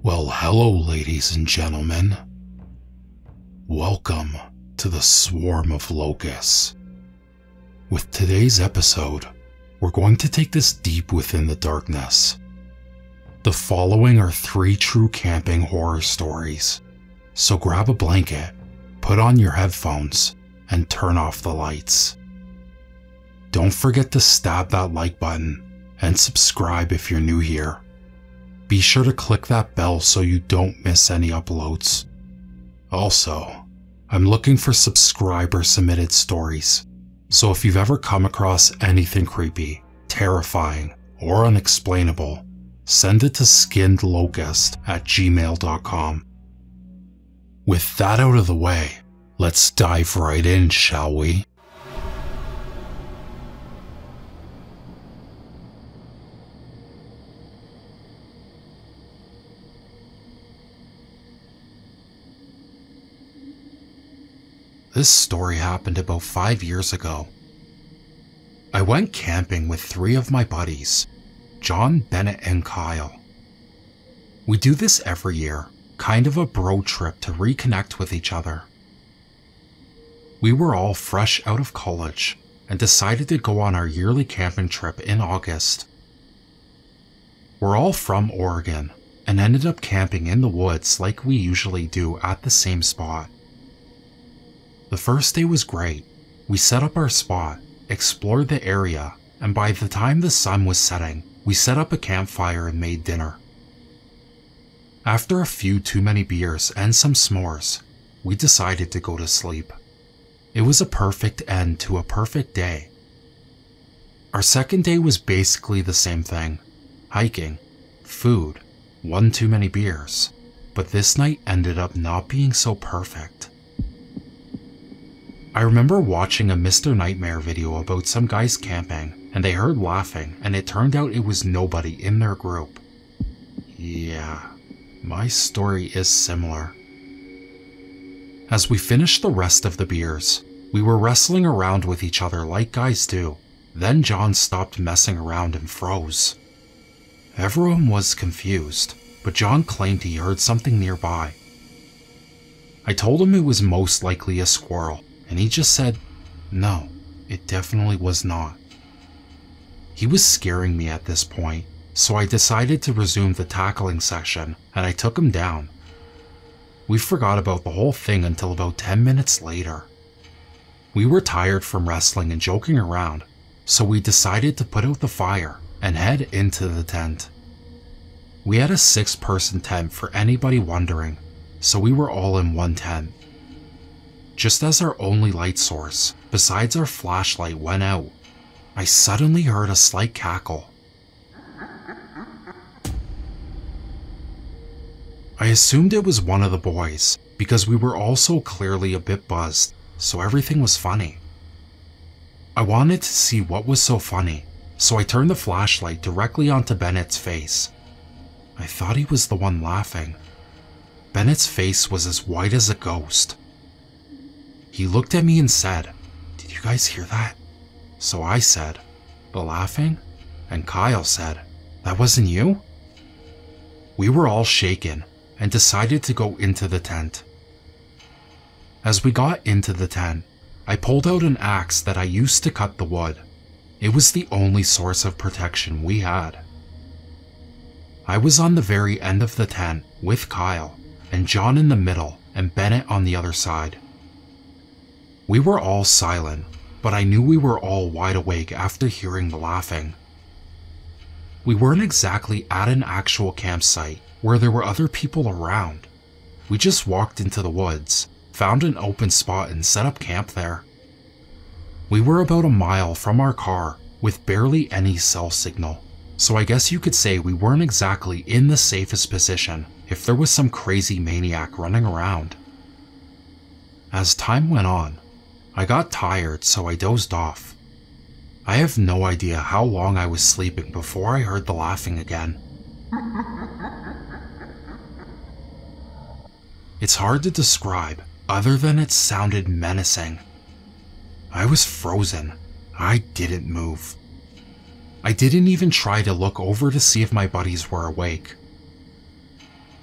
Well, hello ladies and gentlemen. Welcome to the swarm of locusts. With today's episode, we're going to take this deep within the darkness. The following are 3 true camping horror stories, so grab a blanket, put on your headphones, and turn off the lights. Don't forget to stab that like button and subscribe if you're new here. Be sure to click that bell so you don't miss any uploads. Also, I'm looking for subscriber-submitted stories, so if you've ever come across anything creepy, terrifying, or unexplainable, send it to skinnedlocust@gmail.com. With that out of the way, let's dive right in, shall we? This story happened about 5 years ago. I went camping with 3 of my buddies, John, Bennett, and Kyle. We do this every year, kind of a bro trip to reconnect with each other. We were all fresh out of college and decided to go on our yearly camping trip in August. We're all from Oregon and ended up camping in the woods like we usually do at the same spot. The first day was great. We set up our spot, explored the area, and by the time the sun was setting, we set up a campfire and made dinner. After a few too many beers and some s'mores, we decided to go to sleep. It was a perfect end to a perfect day. Our second day was basically the same thing: hiking, food, 1 too many beers, but this night ended up not being so perfect. I remember watching a Mr. Nightmare video about some guys camping, and they heard laughing, and it turned out it was nobody in their group. Yeah, my story is similar. As we finished the rest of the beers, we were wrestling around with each other like guys do. Then John stopped messing around and froze. Everyone was confused, but John claimed he heard something nearby. I told him it was most likely a squirrel, and he just said, no, it definitely was not. He was scaring me at this point, so I decided to resume the tackling session, and I took him down. We forgot about the whole thing until about 10 minutes later. We were tired from wrestling and joking around, so we decided to put out the fire and head into the tent. We had a 6-person tent for anybody wondering, so we were all in one tent. Just as our only light source, besides our flashlight, went out, I suddenly heard a slight cackle. I assumed it was one of the boys, because we were all so clearly a bit buzzed, so everything was funny. I wanted to see what was so funny, so I turned the flashlight directly onto Bennett's face. I thought he was the one laughing. Bennett's face was as white as a ghost. He looked at me and said, "Did you guys hear that?" So I said, "The laughing?" And Kyle said, "That wasn't you?" We were all shaken and decided to go into the tent. As we got into the tent, I pulled out an axe that I used to cut the wood. It was the only source of protection we had. I was on the very end of the tent with Kyle, and John in the middle, and Bennett on the other side. We were all silent, but I knew we were all wide awake after hearing the laughing. We weren't exactly at an actual campsite where there were other people around. We just walked into the woods, found an open spot and set up camp there. We were about a mile from our car with barely any cell signal, so I guess you could say we weren't exactly in the safest position if there was some crazy maniac running around. As time went on, I got tired, so I dozed off. I have no idea how long I was sleeping before I heard the laughing again. It's hard to describe, other than it sounded menacing. I was frozen. I didn't move. I didn't even try to look over to see if my buddies were awake.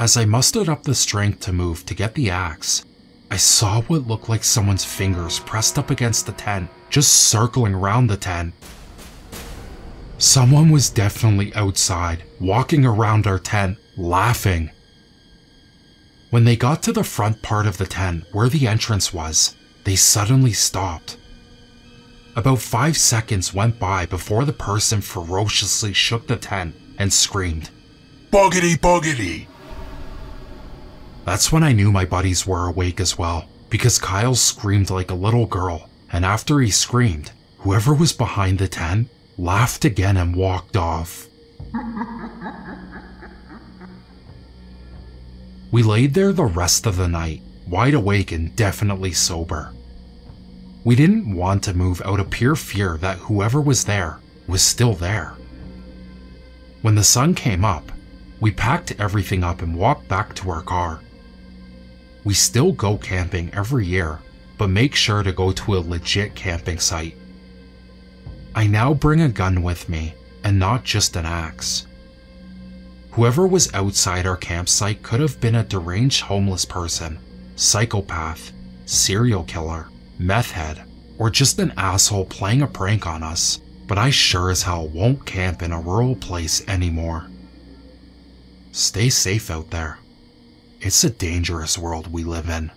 As I mustered up the strength to move to get the axe, I saw what looked like someone's fingers pressed up against the tent, just circling around the tent. Someone was definitely outside, walking around our tent, laughing. When they got to the front part of the tent, where the entrance was, they suddenly stopped. About 5 seconds went by before the person ferociously shook the tent and screamed, "Buggity buggity!" That's when I knew my buddies were awake as well, because Kyle screamed like a little girl, and after he screamed, whoever was behind the tent laughed again and walked off. We laid there the rest of the night, wide awake and definitely sober. We didn't want to move out of pure fear that whoever was there was still there. When the sun came up, we packed everything up and walked back to our car. We still go camping every year, but make sure to go to a legit camping site. I now bring a gun with me, and not just an axe. Whoever was outside our campsite could have been a deranged homeless person, psychopath, serial killer, meth head, or just an asshole playing a prank on us, but I sure as hell won't camp in a rural place anymore. Stay safe out there. It's a dangerous world we live in.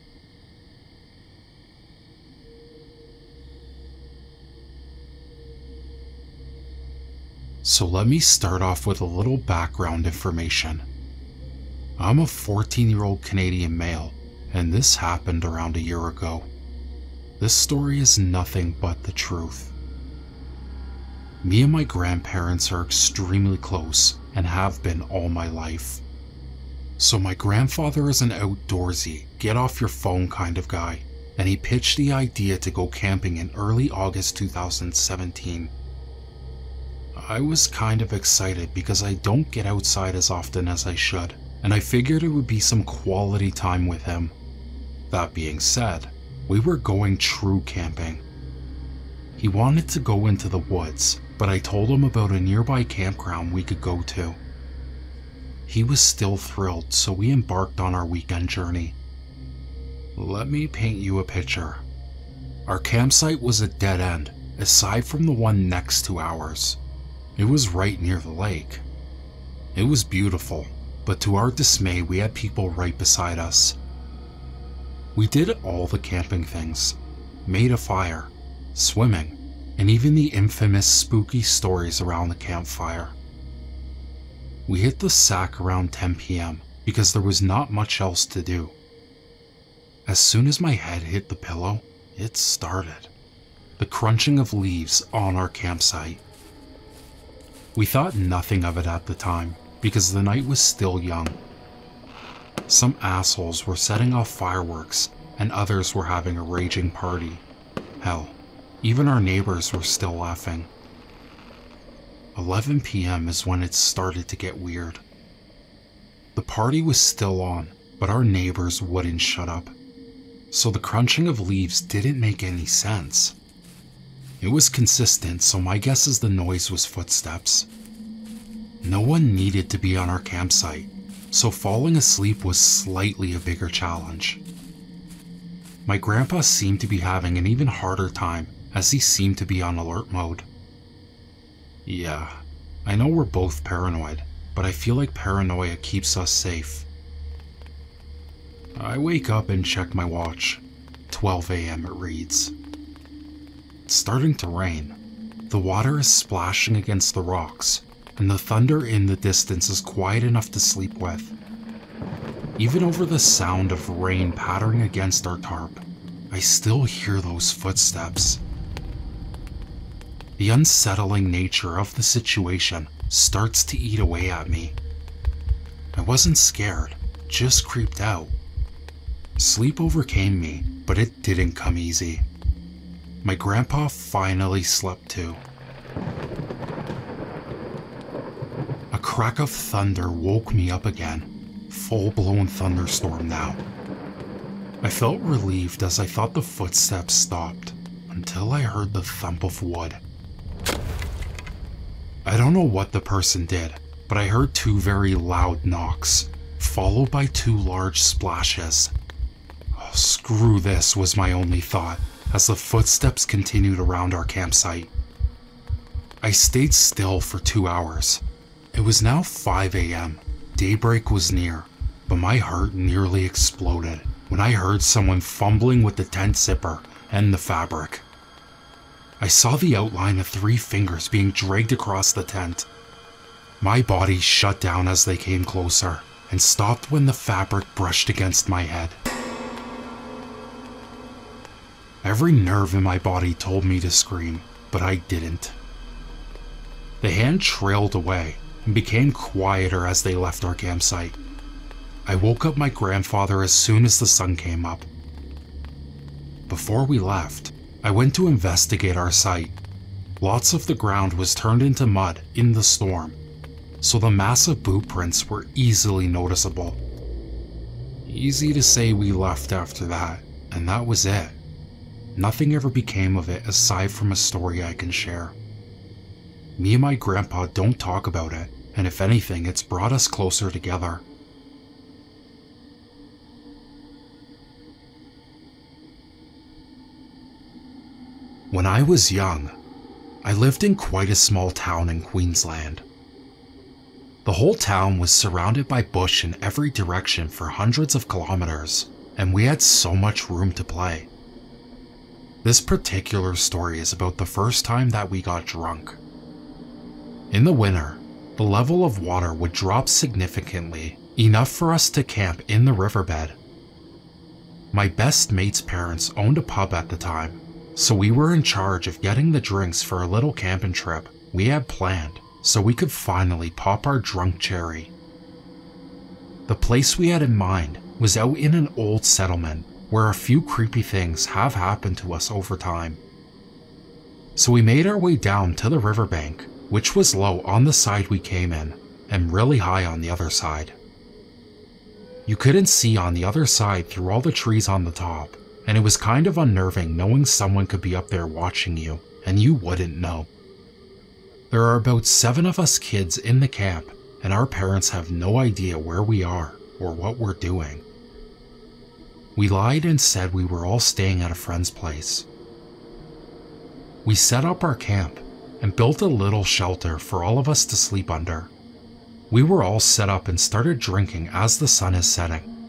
So let me start off with a little background information. I'm a 14-year-old Canadian male, and this happened around a year ago. This story is nothing but the truth. Me and my grandparents are extremely close and have been all my life. So my grandfather is an outdoorsy, get off your phone kind of guy, and he pitched the idea to go camping in early August 2017. I was kind of excited because I don't get outside as often as I should, and I figured it would be some quality time with him. That being said, we were going true camping. He wanted to go into the woods, but I told him about a nearby campground we could go to. He was still thrilled, so we embarked on our weekend journey. Let me paint you a picture. Our campsite was a dead end, aside from the one next to ours. It was right near the lake. It was beautiful, but to our dismay we had people right beside us. We did all the camping things, made a fire, swimming, and even the infamous spooky stories around the campfire. We hit the sack around 10 PM because there was not much else to do. As soon as my head hit the pillow, it started. The crunching of leaves on our campsite. We thought nothing of it at the time because the night was still young. Some assholes were setting off fireworks and others were having a raging party. Hell, even our neighbors were still laughing. 11 PM is when it started to get weird. The party was still on, but our neighbors wouldn't shut up. So the crunching of leaves didn't make any sense. It was consistent, so my guess is the noise was footsteps. No one needed to be on our campsite, so falling asleep was slightly a bigger challenge. My grandpa seemed to be having an even harder time as he seemed to be on alert mode. Yeah, I know we're both paranoid, but I feel like paranoia keeps us safe. I wake up and check my watch. 12 AM it reads. It's starting to rain. The water is splashing against the rocks, and the thunder in the distance is quiet enough to sleep with. Even over the sound of rain pattering against our tarp, I still hear those footsteps. The unsettling nature of the situation starts to eat away at me. I wasn't scared, just creeped out. Sleep overcame me, but it didn't come easy. My grandpa finally slept too. A crack of thunder woke me up again, full-blown thunderstorm now. I felt relieved as I thought the footsteps stopped, until I heard the thump of wood. I don't know what the person did, but I heard two very loud knocks, followed by 2 large splashes. Oh, screw this was my only thought as the footsteps continued around our campsite. I stayed still for 2 hours. It was now 5 a.m. Daybreak was near, but my heart nearly exploded when I heard someone fumbling with the tent zipper and the fabric. I saw the outline of 3 fingers being dragged across the tent. My body shut down as they came closer and stopped when the fabric brushed against my head. Every nerve in my body told me to scream, but I didn't. The hand trailed away and became quieter as they left our campsite. I woke up my grandfather as soon as the sun came up. Before we left, I went to investigate our site. Lots of the ground was turned into mud in the storm, so the massive boot prints were easily noticeable. Easy to say we left after that, and that was it. Nothing ever became of it aside from a story I can share. Me and my grandpa don't talk about it, and if anything, it's brought us closer together. When I was young, I lived in quite a small town in Queensland. The whole town was surrounded by bush in every direction for hundreds of kilometers, and we had so much room to play. This particular story is about the first time that we got drunk. In the winter, the level of water would drop significantly, enough for us to camp in the riverbed. My best mate's parents owned a pub at the time, so we were in charge of getting the drinks for a little camping trip we had planned so we could finally pop our drunk cherry. The place we had in mind was out in an old settlement where a few creepy things have happened to us over time. So we made our way down to the riverbank, which was low on the side we came in and really high on the other side. You couldn't see on the other side through all the trees on the top, and it was kind of unnerving knowing someone could be up there watching you and you wouldn't know. There are about 7 of us kids in the camp, and our parents have no idea where we are or what we're doing. We lied and said we were all staying at a friend's place. We set up our camp and built a little shelter for all of us to sleep under. We were all set up and started drinking as the sun is setting.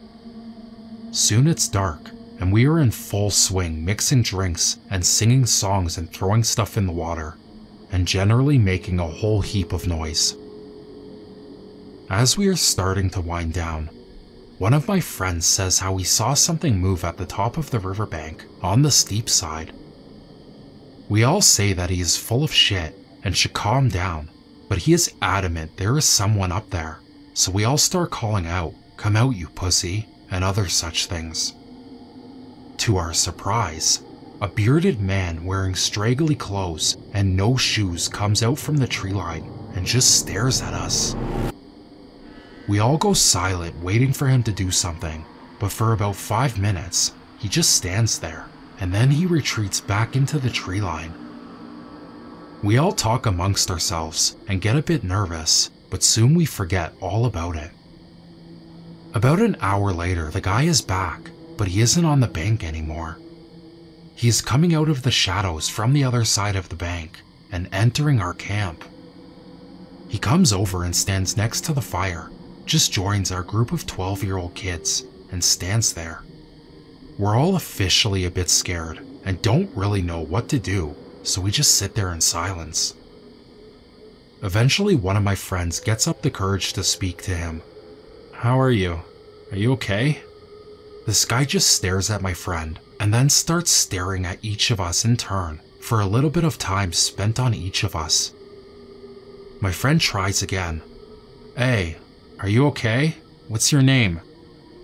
Soon it's dark, and we are in full swing mixing drinks and singing songs and throwing stuff in the water, and generally making a whole heap of noise. As we are starting to wind down, one of my friends says how he saw something move at the top of the riverbank on the steep side. We all say that he is full of shit and should calm down, but he is adamant there is someone up there, so we all start calling out, "Come out, you pussy," and other such things. To our surprise, a bearded man wearing straggly clothes and no shoes comes out from the tree line and just stares at us. We all go silent waiting for him to do something, but for about 5 minutes, he just stands there, and then he retreats back into the tree line. We all talk amongst ourselves and get a bit nervous, but soon we forget all about it. About an hour later, the guy is back, but he isn't on the bank anymore. He is coming out of the shadows from the other side of the bank and entering our camp. He comes over and stands next to the fire, just joins our group of 12-year-old kids, and stands there. We're all officially a bit scared and don't really know what to do, so we just sit there in silence. Eventually, one of my friends gets up the courage to speak to him. "How are you? Are you okay?" This guy just stares at my friend and then starts staring at each of us in turn for a little bit of time spent on each of us. My friend tries again. "Hey, are you okay? What's your name?"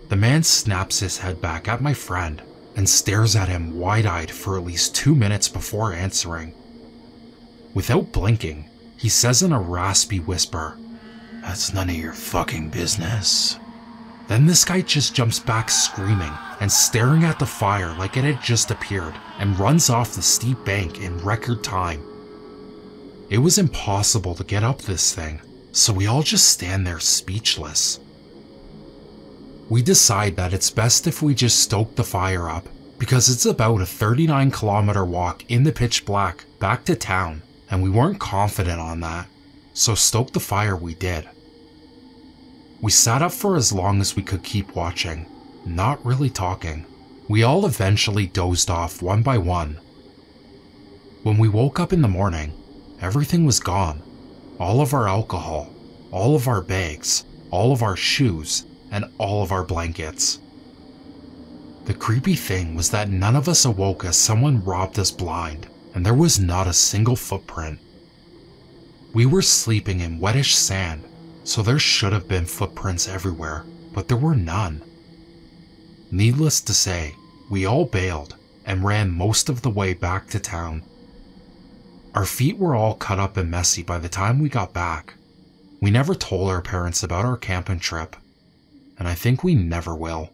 The man snaps his head back at my friend and stares at him wide-eyed for at least 2 minutes before answering. Without blinking, he says in a raspy whisper, "That's none of your fucking business." Then this guy just jumps back screaming and staring at the fire like it had just appeared and runs off the steep bank in record time. It was impossible to get up this thing, so we all just stand there speechless. we decide that it's best if we just stoke the fire up, because it's about a 39-kilometer walk in the pitch black back to town, and we weren't confident on that, so stoke the fire we did. We sat up for as long as we could keep watching, not really talking. We all eventually dozed off one by one. When we woke up in the morning, everything was gone. All of our alcohol, all of our bags, all of our shoes, and all of our blankets. The creepy thing was that none of us awoke as someone robbed us blind, and there was not a single footprint. We were sleeping in wettish sand, so there should have been footprints everywhere, but there were none. Needless to say, we all bailed and ran most of the way back to town. Our feet were all cut up and messy by the time we got back. We never told our parents about our camping trip, and I think we never will.